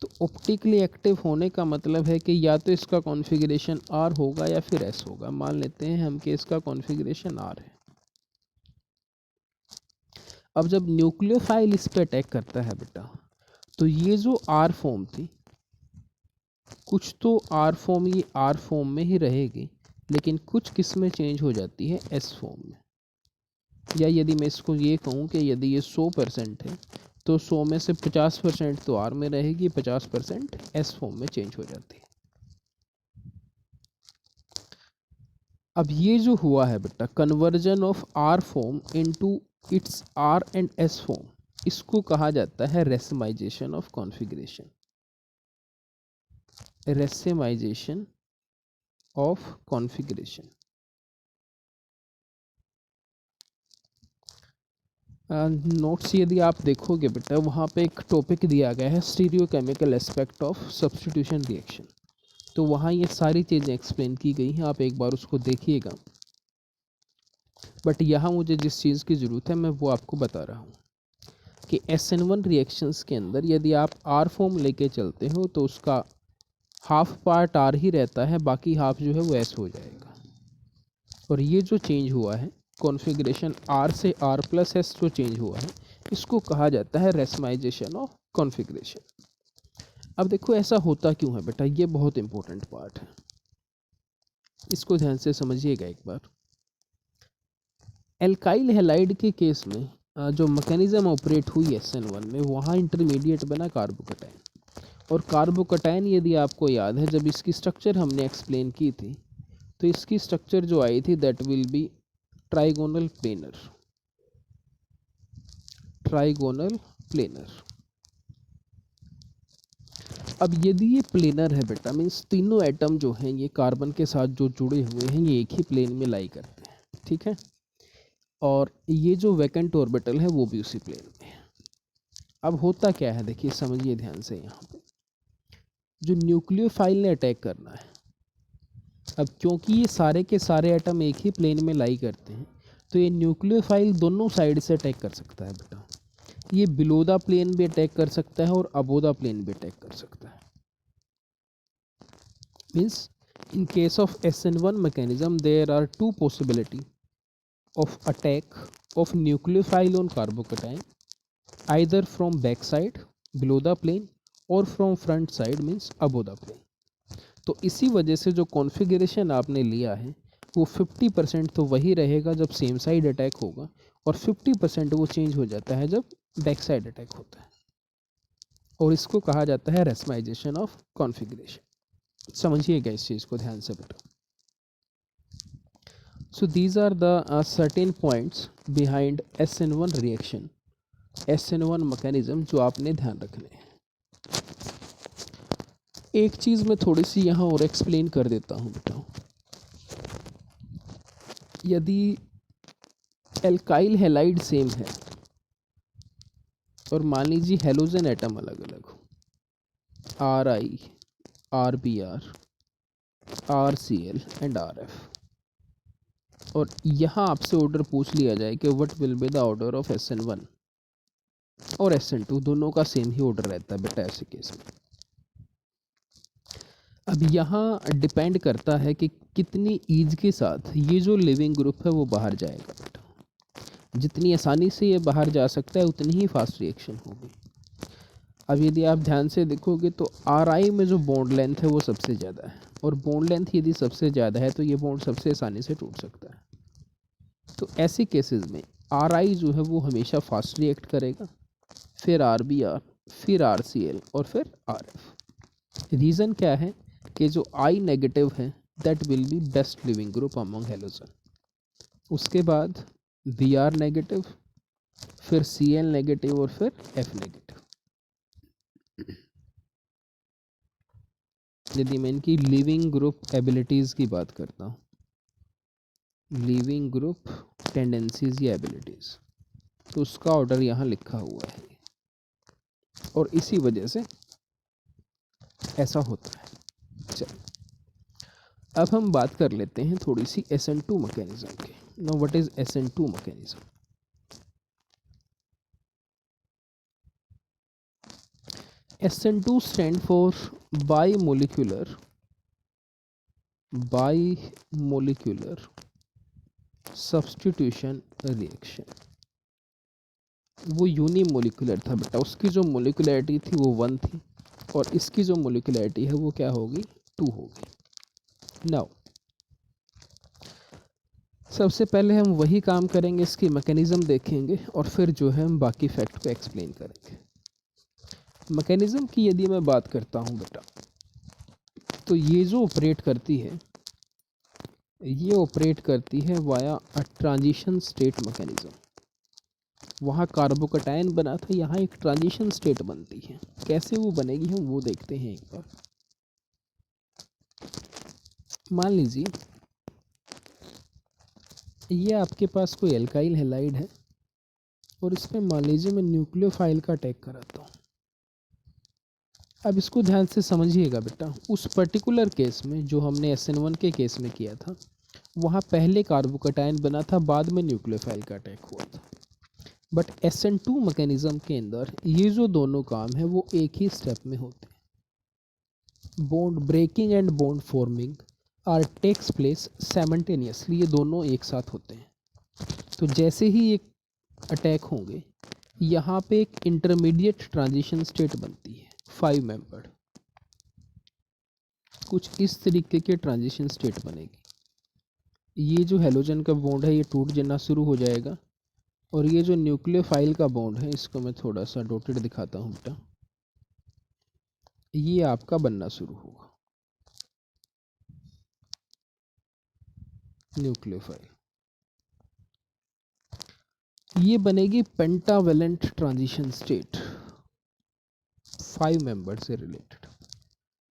तो ऑप्टिकली एक्टिव होने का मतलब है कि या तो इसका कॉन्फ़िगरेशन आर होगा या फिर एस होगा। मान लेते हैं हम कि इसका कॉन्फ़िगरेशन आर है। अब जब न्यूक्लियोफाइल इस पे अटैक करता है बेटा, तो ये जो आर फॉर्म थी, कुछ तो आर फॉर्म ये आर फॉर्म में ही रहेगी, लेकिन कुछ किस में चेंज हो जाती है, एस फॉर्म में। या यदि मैं इसको ये कहूँ कि यदि ये 100% है तो 100 में से 50% तो आर में रहेगी, 50% एस फॉर्म में चेंज हो जाती है। अब ये जो हुआ है बेटा conversion of R form into its R and S form, इसको कहा जाता है racemisation of configuration, racemisation of configuration. Notes यदि आप देखोगे बेटा वहाँ पे एक टॉपिक दिया गया है stereochemical aspect of substitution reaction, तो वहाँ ये सारी चीज़ें एक्सप्लेन की गई हैं, आप एक बार उसको देखिएगा। बट यहाँ मुझे जिस चीज़ की ज़रूरत है मैं वो आपको बता रहा हूँ कि SN1 रिएक्शंस के अंदर यदि आप आर फॉर्म लेके चलते हो तो उसका हाफ पार्ट आर ही रहता है, बाकी हाफ जो है वो एस हो जाएगा। और ये जो चेंज हुआ है कॉन्फ़िगरेशन आर से आर प्लस एस जो चेंज हुआ है, इसको कहा जाता है रेसिमाइजेशन ऑफ कॉन्फ़िगरेशन। अब देखो ऐसा होता क्यों है बेटा, ये बहुत इंपॉर्टेंट पार्ट है, इसको ध्यान से समझिएगा एक बार। एल्काइल हैलाइड के केस में जो मैकेनिज्म ऑपरेट हुई SN1 में, वहाँ इंटरमीडिएट बना कार्बोकटाइन। और कार्बोकटाइन यदि आपको याद है जब इसकी स्ट्रक्चर हमने एक्सप्लेन की थी, तो इसकी स्ट्रक्चर जो आई थी that will B trigonal planar, trigonal planar. अब यदि ये प्लेनर है बेटा, मीन्स तीनों एटम जो हैं ये कार्बन के साथ जो जुड़े हुए हैं ये एक ही प्लेन में लाई करते हैं, ठीक है। और ये जो वैकेंट ऑर्बिटल है वो भी उसी प्लेन में है। अब होता क्या है देखिए, समझिए ध्यान से। यहाँ पे जो न्यूक्लियोफाइल ने अटैक करना है, अब क्योंकि ये सारे के सारे एटम एक ही प्लेन में लाई करते हैं, तो ये न्यूक्लियोफाइल दोनों साइड से अटैक कर सकता है बेटा। ये बिलो द प्लेन भी अटैक कर सकता है और अबो द प्लेन भी अटैक कर सकता है। Means in case of SN1 mechanism there are two possibility of attack of nucleophile on carbocation, either from back side below the plane or from front side means above the plane। तो इसी वजह से जो configuration आपने लिया है वो 50% तो वही रहेगा जब सेम साइड अटैक होगा, और 50% वो चेंज हो जाता है जब बैक साइड अटैक होता है, और इसको कहा जाता है रेसमाइजेशन ऑफ कॉन्फ़िगरेशन। समझिएगा इस चीज़ को ध्यान से बेटा। So these are the certain points behind SN1 reaction, SN1 mechanism जो आपने ध्यान रखने हैं। एक चीज़ मैं थोड़ी सी यहाँ और एक्सप्लेन कर देता हूँ बेटा। यदि एल्काइल हैलाइड सेम है और मान लीजिए हेलोजन एटम अलग अलग हो, RI, RBr, RCl and RF, और यहाँ आपसे ऑर्डर पूछ लिया जाए कि what will be the order of SN1 और SN2, दोनों का सेम ही ऑर्डर रहता है बेटा ऐसे केस में। अब यहाँ डिपेंड करता है कि कितनी ईज के साथ ये जो लिविंग ग्रुप है वो बाहर जाएगा बेटा। जितनी आसानी से ये बाहर जा सकता है उतनी ही फास्ट रिएक्शन होगी। अब यदि आप ध्यान से देखोगे तो RI में जो बॉन्ड लेंथ है वो सबसे ज़्यादा है, और बॉन्ड लेंथ यदि सबसे ज़्यादा है तो ये बॉन्ड सबसे आसानी से टूट सकता है। तो ऐसे केसेस में RI जो है वो हमेशा फास्ट रिएक्ट करेगा, फिर RBr, फिर RCl और फिर RF। रीज़न क्या है कि जो I नेगेटिव है that will B best leaving group among halogen, उसके बाद Br नेगेटिव, फिर Cl नेगेटिव और फिर F नेगेटिव। यदि मैं इनकी लिविंग ग्रुप एबिलिटीज़ की बात करता हूँ, लिविंग ग्रुप टेंडेंसीज या एबिलिटीज़, तो उसका ऑर्डर यहाँ लिखा हुआ है, और इसी वजह से ऐसा होता है। चलिए अब हम बात कर लेते हैं थोड़ी सी SN2 मैकेनिज्म के। Now what is SN2 mechanism? SN2 stand for bimolecular substitution reaction. वो यूनिमोलिकुलर था बेटा, उसकी जो मोलिकुलरिटी थी वो 1 थी, और इसकी जो मोलिकुलरिटी है वो क्या होगी, 2 होगी। नाउ सबसे पहले हम वही काम करेंगे, इसकी मैकेनिज्म देखेंगे और फिर जो है हम बाकी फैक्ट को एक्सप्लेन करेंगे। मैकेनिज्म की यदि मैं बात करता हूँ बेटा, तो ये जो ऑपरेट करती है, ये ऑपरेट करती है via a transition state mechanism. वहाँ कार्बोकटायन बना था, यहाँ एक ट्रांजिशन स्टेट बनती है। कैसे वो बनेगी हम वो देखते हैं एक बार। मान लीजिए ये आपके पास कोई एल्काइल हैलाइड है, और इसमें मान लीजिए मैं न्यूक्लियोफाइल का अटैक कराता हूँ। अब इसको ध्यान से समझिएगा बेटा। उस पर्टिकुलर केस में जो हमने SN1 के केस में किया था, वहाँ पहले कार्बोकटायन बना था, बाद में न्यूक्लियोफाइल का अटैक हुआ था। बट SN2 मैकेनिज्म के अंदर ये जो दोनों काम है वो एक ही स्टेप में होते हैं। Bond breaking and bond forming are takes place simultaneously, ये दोनों एक साथ होते हैं। तो जैसे ही एक अटैक होंगे, यहाँ पे एक इंटरमीडिएट ट्रांजिशन स्टेट बनती है, 5 मेंबर्ड। कुछ इस तरीके के ट्रांजिशन स्टेट बनेगी। ये जो हेलोजन का बॉन्ड है ये टूट जाना शुरू हो जाएगा, और ये जो न्यूक्लियोफाइल का बॉन्ड है, इसको मैं थोड़ा सा डॉटेड दिखाता हूँ बेटा, ये आपका बनना शुरू होगा न्यूक्लियोफाइल। ये बनेगी पेंटावेलेंट ट्रांजिशन स्टेट, 5 मेंबर से रिलेटेड।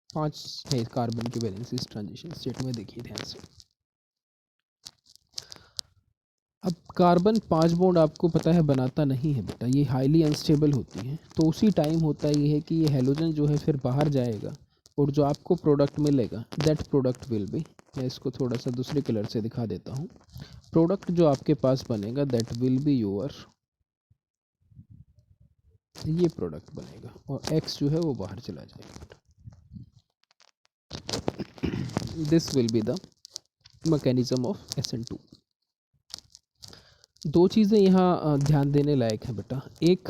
5 है कार्बन की वैलेंसी इस ट्रांजिशन स्टेट में, देखिए ध्यान से। अब कार्बन 5 बॉन्ड आपको पता है बनाता नहीं है बेटा, ये हाईली अनस्टेबल होती है। तो उसी टाइम होता ये है कि ये हेलोजन जो है फिर बाहर जाएगा, और जो आपको प्रोडक्ट मिलेगा दैट प्रोडक्ट विल बी, मैं इसको थोड़ा सा दूसरे कलर से दिखा देता हूँ, प्रोडक्ट जो आपके पास बनेगा दैट विल बी योर, ये प्रोडक्ट बनेगा और एक्स जो है वो बाहर चला जाएगा। This will be the mechanism of SN2। दो चीज़ें यहाँ ध्यान देने लायक है बेटा। एक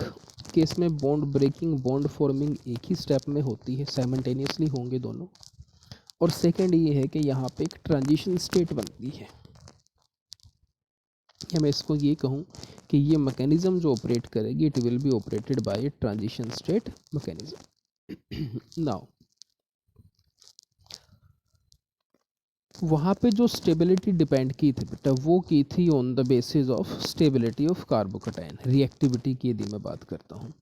केस में बॉन्ड ब्रेकिंग बॉन्ड फॉर्मिंग एक ही स्टेप में होती है, साइमल्टेनियसली होंगे दोनों। और सेकंड ये है कि यहाँ पे एक ट्रांजिशन स्टेट बनती है, या मैं इसको ये कहूँ कि ये मैकेनिज्म जो ऑपरेट करेगी it will be operated by a transition state mechanism. Now वहाँ पे जो स्टेबिलिटी डिपेंड की थी बेटा वो की थी on the basis of stability of carbocation, reactivity की यदि मैं बात करता हूँ।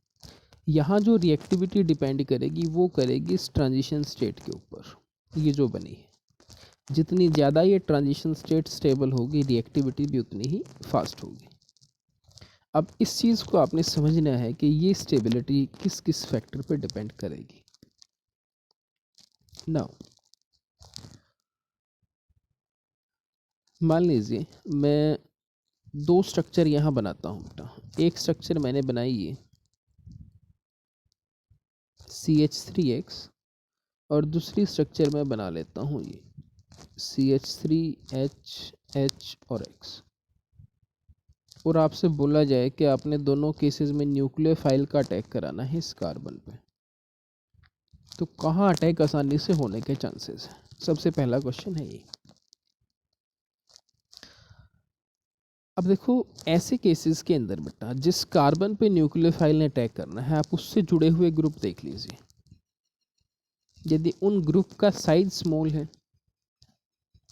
यहाँ जो रिएक्टिविटी डिपेंड करेगी वो करेगी इस ट्रांजिशन स्टेट के ऊपर, ये जो बनी है। जितनी ज़्यादा ये ट्रांजिशन स्टेट स्टेबल होगी रिएक्टिविटी भी उतनी ही फास्ट होगी। अब इस चीज़ को आपने समझना है कि ये स्टेबिलिटी किस किस फैक्टर पे डिपेंड करेगी। नाउ मान लीजिए मैं दो स्ट्रक्चर यहाँ बनाता हूँ बेटा। एक स्ट्रक्चर मैंने बनाई ये CH3X और दूसरी स्ट्रक्चर मैं बना लेता हूँ ये CH3H और X। और आपसे बोला जाए कि आपने दोनों केसेस में न्यूक्लियोफाइल का अटैक कराना है इस कार्बन पे, तो कहाँ अटैक आसानी से होने के चांसेस हैं? सबसे पहला क्वेश्चन है ये। अब देखो ऐसे केसेस के अंदर बेटा जिस कार्बन पे न्यूक्लियोफाइल ने अटैक करना है आप उससे जुड़े हुए ग्रुप देख लीजिए। यदि उन ग्रुप का साइज स्मॉल है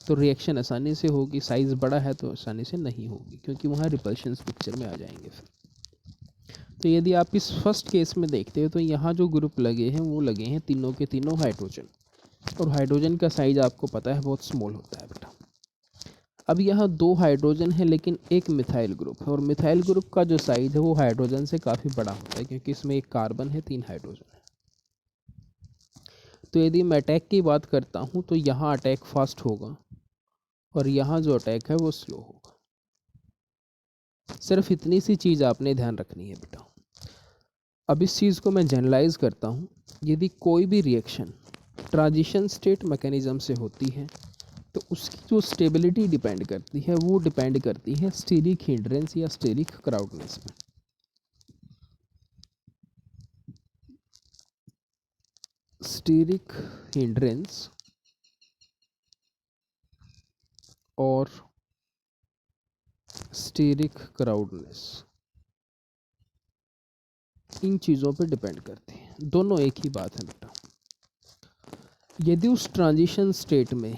तो रिएक्शन आसानी से होगी, साइज बड़ा है तो आसानी से नहीं होगी क्योंकि वहाँ रिपल्शन पिक्चर में आ जाएंगे फिर। तो यदि आप इस फर्स्ट केस में देखते हो तो यहाँ जो ग्रुप लगे हैं वो लगे हैं तीनों के तीनों हाइड्रोजन, और हाइड्रोजन का साइज आपको पता है बहुत स्मॉल होता है बेटा। अब यहाँ दो हाइड्रोजन है लेकिन एक मिथाइल ग्रुप है, और मिथाइल ग्रुप का जो साइज है वो हाइड्रोजन से काफ़ी बड़ा होता है क्योंकि इसमें एक कार्बन है, तीन हाइड्रोजन है। तो यदि मैं अटैक की बात करता हूँ तो यहाँ अटैक फास्ट होगा और यहाँ जो अटैक है वो स्लो होगा। सिर्फ इतनी सी चीज़ आपने ध्यान रखनी है बेटा। अब इस चीज़ को मैं जनरलाइज करता हूँ। यदि कोई भी रिएक्शन ट्रांजिशन स्टेट मैकेनिज्म से होती है तो उसकी जो स्टेबिलिटी डिपेंड करती है वो डिपेंड करती है स्टेरिक हिंड्रेंस या स्टेरिक क्राउडनेस में। स्टेरिक हिंड्रेंस और स्टेरिक क्राउडनेस इन चीज़ों पे डिपेंड करती है, दोनों एक ही बात है बेटा। यदि उस ट्रांजिशन स्टेट में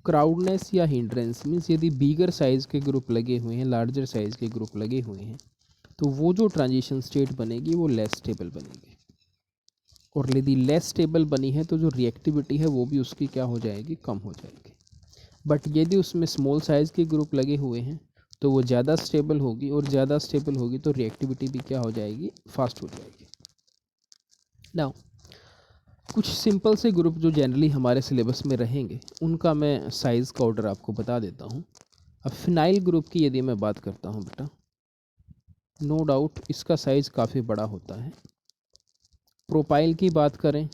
क्राउडनेस या हिंड्रेंस मीन्स यदि बिगर साइज़ के ग्रुप लगे हुए हैं, लार्जर साइज़ के ग्रुप लगे हुए हैं, तो वो जो ट्रांजिशन स्टेट बनेगी वो लेस स्टेबल बनेगी। और यदि लेस स्टेबल बनी है तो जो रिएक्टिविटी है वो भी उसकी क्या हो जाएगी, कम हो जाएगी। बट यदि उसमें स्मॉल साइज़ के ग्रुप लगे हुए हैं तो वो ज़्यादा स्टेबल होगी, और ज़्यादा स्टेबल होगी तो रिएक्टिविटी भी क्या हो जाएगी, फास्ट हो जाएगी। नाउ कुछ सिंपल से ग्रुप जो जनरली हमारे सिलेबस में रहेंगे उनका मैं साइज़ का ऑर्डर आपको बता देता हूँ। अब फिनाइल ग्रुप की यदि मैं बात करता हूँ बेटा, नो डाउट इसका साइज़ काफ़ी बड़ा होता है। प्रोपाइल की बात करें,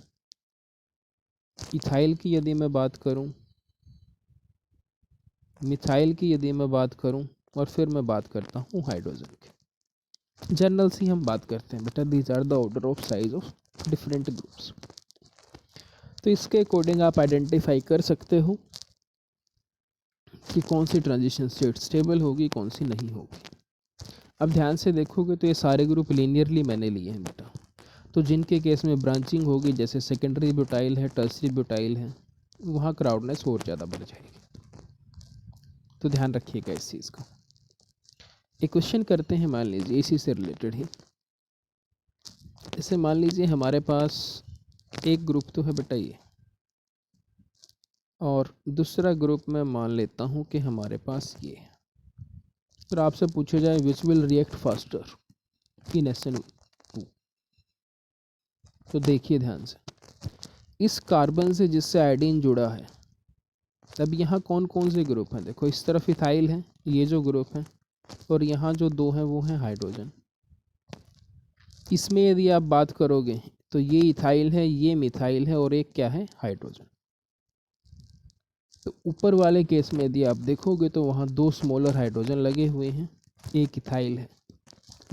इथाइल की यदि मैं बात करूं, मिथाइल की यदि मैं बात करूं, और फिर मैं बात करता हूं हाइड्रोजन की। जनरल सी हम बात करते हैं बेटा, these are the order of size of different groups. तो इसके अकॉर्डिंग आप आइडेंटिफाई कर सकते हो कि कौन सी ट्रांजिशन स्टेट स्टेबल होगी, कौन सी नहीं होगी। अब ध्यान से देखोगे तो ये सारे ग्रुप लीनियरली मैंने लिए हैं बेटा। तो जिनके केस में ब्रांचिंग होगी जैसे सेकेंडरी ब्यूटाइल है, टर्सरी ब्यूटाइल है, वहाँ क्राउडनेस और ज़्यादा बढ़ जाएगी। तो ध्यान रखिएगा इस चीज़ का। एक क्वेश्चन करते हैं, मान लीजिए इसी से रिलेटेड ही। जैसे मान लीजिए हमारे पास एक ग्रुप तो है बेटा ये, और दूसरा ग्रुप मैं मान लेता हूँ कि हमारे पास ये है। फिर आपसे पूछा जाए which will react faster in SN2, तो देखिए ध्यान से, इस कार्बन से जिससे आयोडीन जुड़ा है अब यहाँ कौन कौन से ग्रुप हैं, देखो इस तरफ इथाइल है, ये जो ग्रुप है, और यहाँ जो दो हैं वो हैं हाइड्रोजन। इसमें यदि आप बात करोगे तो ये इथाइल है, ये मिथाइल है, और एक क्या है, हाइड्रोजन। तो ऊपर वाले केस में यदि आप देखोगे तो वहाँ दो स्मॉलर हाइड्रोजन लगे हुए हैं, एक इथाइल है।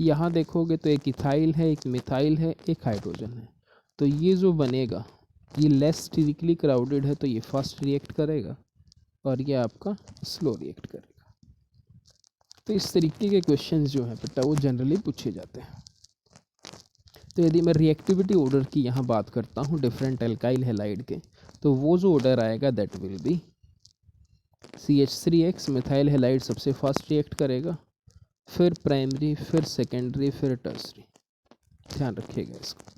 यहाँ देखोगे तो एक इथाइल है, एक मिथाइल है, एक हाइड्रोजन है। तो ये जो बनेगा ये लेस स्टेरिकली क्राउडेड है, तो ये फास्ट रिएक्ट करेगा और ये आपका स्लो रिएक्ट करेगा। तो इस तरीके के क्वेश्चंस जो हैं बेटा वो जनरली पूछे जाते हैं। तो यदि मैं रिएक्टिविटी ऑर्डर की यहाँ बात करता हूँ डिफरेंट एल्काइल हैलाइड के, तो वो जो ऑर्डर आएगा that will B CH3X methyl halide सबसे फास्ट रिएक्ट करेगा, फिर प्राइमरी, फिर सेकेंडरी, फिर टर्सरी। ध्यान रखिएगा इसको।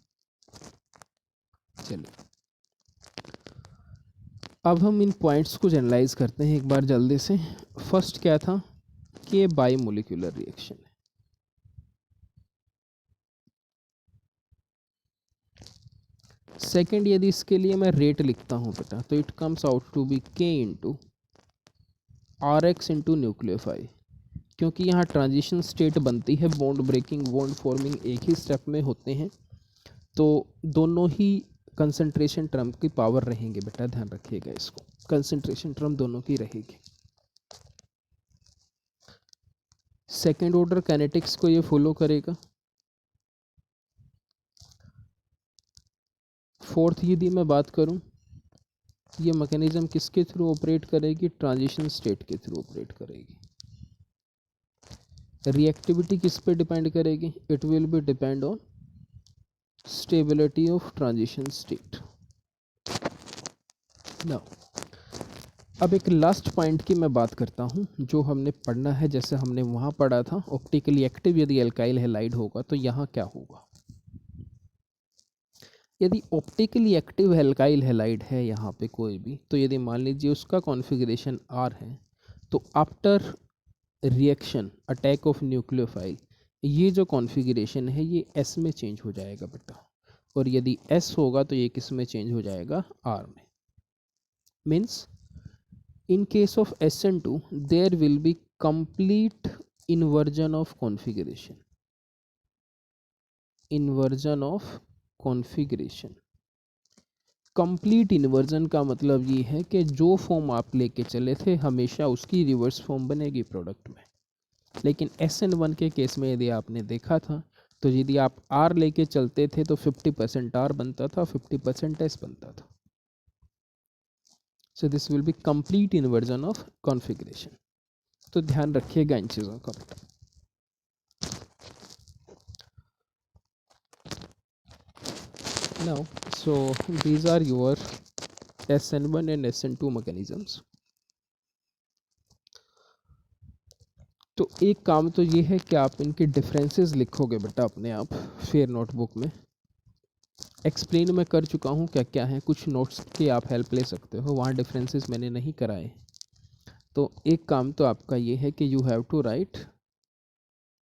चलिए अब हम इन पॉइंट्स को जनरलाइज करते हैं एक बार जल्दी से। फर्स्ट क्या था कि ये बायोमोलिकुलर रिएक्शन है। सेकेंड, यदि इसके लिए मैं रेट लिखता हूँ बेटा तो it comes out to be K into RX into nucleophile, क्योंकि यहाँ ट्रांजिशन स्टेट बनती है, बॉन्ड ब्रेकिंग बॉन्ड फॉर्मिंग एक ही स्टेप में होते हैं, तो दोनों ही कंसंट्रेशन टर्म की पावर रहेंगे बेटा, ध्यान रखिएगा इसको, कंसंट्रेशन टर्म दोनों की रहेगी। सेकेंड ऑर्डर काइनेटिक्स को ये फॉलो करेगा। फोर्थ, यदि मैं बात करूं, ये मैकेनिज्म किसके थ्रू ऑपरेट करेगी, ट्रांजिशन स्टेट के थ्रू ऑपरेट करेगी। रिएक्टिविटी किस पे डिपेंड करेगी, it will B depend on stability of transition state. Now अब एक लास्ट पॉइंट की मैं बात करता हूँ जो हमने पढ़ना है, जैसे हमने वहाँ पढ़ा था ऑप्टिकली एक्टिव यदि एल्काइल हैलाइड होगा तो यहाँ क्या होगा। यदि ऑप्टिकली एक्टिव एल्काइल हैलाइड है यहाँ पे कोई भी, तो यदि मान लीजिए उसका कॉन्फ़िगरेशन R है, तो after reaction attack of nucleophile ये जो कॉन्फ़िगरेशन है ये S में चेंज हो जाएगा बेटा, और यदि S होगा तो ये किस में चेंज हो जाएगा, R में। Means in case of SN2 there will be complete inversion of configuration, inversion of configuration। Complete inversion का मतलब ये है कि जो फॉर्म आप लेके चले थे हमेशा उसकी रिवर्स फॉर्म बनेगी प्रोडक्ट में। लेकिन SN1 के केस में यदि आपने देखा था तो यदि आप R लेके चलते थे तो 50% R बनता था, 50% S बनता था। So this will B complete inversion of configuration. तो ध्यान रखिएगा इन चीज़ों का। Now so these are your SN1 and SN2 mechanisms। तो एक काम तो ये है कि आप इनके डिफरेंसेस लिखोगे बेटा अपने आप फेयर नोटबुक में। एक्सप्लेन मैं कर चुका हूँ क्या क्या है, कुछ नोट्स की आप हेल्प ले सकते हो, वहाँ डिफरेंसेस मैंने नहीं कराए। तो एक काम तो आपका ये है कि you have to write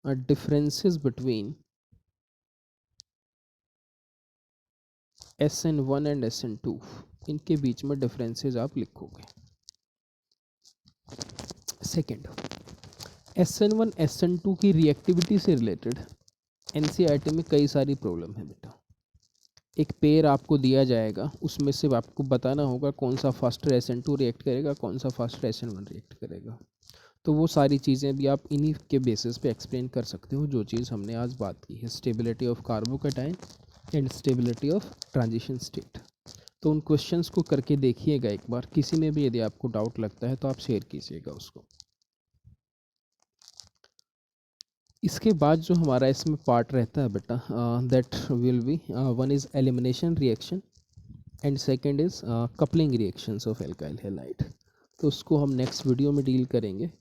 differences between SN1 and SN2, इनके बीच में डिफरेंसेस आप लिखोगे। सेकेंड, SN1 SN2 की रिएक्टिविटी से रिलेटेड NCERT में कई सारी प्रॉब्लम है बेटा। एक पेयर आपको दिया जाएगा, उसमें से आपको बताना होगा कौन सा फास्टर SN2 रिएक्ट करेगा, कौन सा फास्टर SN1 रिएक्ट करेगा। तो वो सारी चीज़ें भी आप इन्हीं के बेसिस पे एक्सप्लेन कर सकते हो जो चीज़ हमने आज बात की है, stability of carbocation and stability of transition state. तो उन क्वेश्चंस को करके देखिएगा एक बार, किसी में भी यदि आपको डाउट लगता है तो आप शेयर कीजिएगा उसको। इसके बाद जो हमारा इसमें पार्ट रहता है बेटा that will B one is elimination reaction and second is coupling reactions of alkyl halide. तो उसको हम नेक्स्ट वीडियो में डील करेंगे।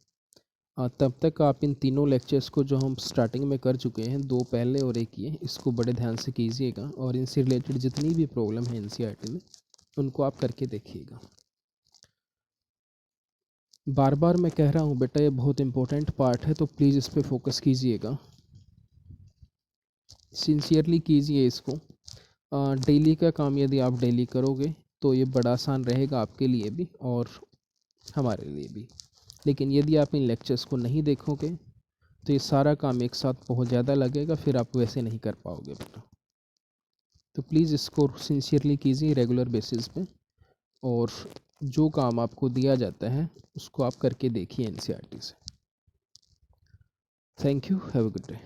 तब तक आप इन तीनों लेक्चर्स को जो हम स्टार्टिंग में कर चुके हैं, 2 पहले और 1 ये, इसको बड़े ध्यान से कीजिएगा और इनसे रिलेटेड जितनी भी प्रॉब्लम है NCERT में उनको आप करके देखिएगा। बार बार मैं कह रहा हूँ बेटा ये बहुत इंपॉर्टेंट पार्ट है, तो प्लीज़ इस पर फोकस कीजिएगा, सिंसियरली कीजिए इसको। डेली का काम यदि आप डेली करोगे तो ये बड़ा आसान रहेगा आपके लिए भी, और हमारे लिए भी। लेकिन यदि आप इन लेक्चर्स को नहीं देखोगे तो ये सारा काम एक साथ बहुत ज़्यादा लगेगा, फिर आप वैसे नहीं कर पाओगे बेटा। तो प्लीज़ इसको सिंसियरली कीजिए रेगुलर बेसिस पे, और जो काम आपको दिया जाता है उसको आप करके देखिए एनसीईआरटी से। Thank you, have a good day.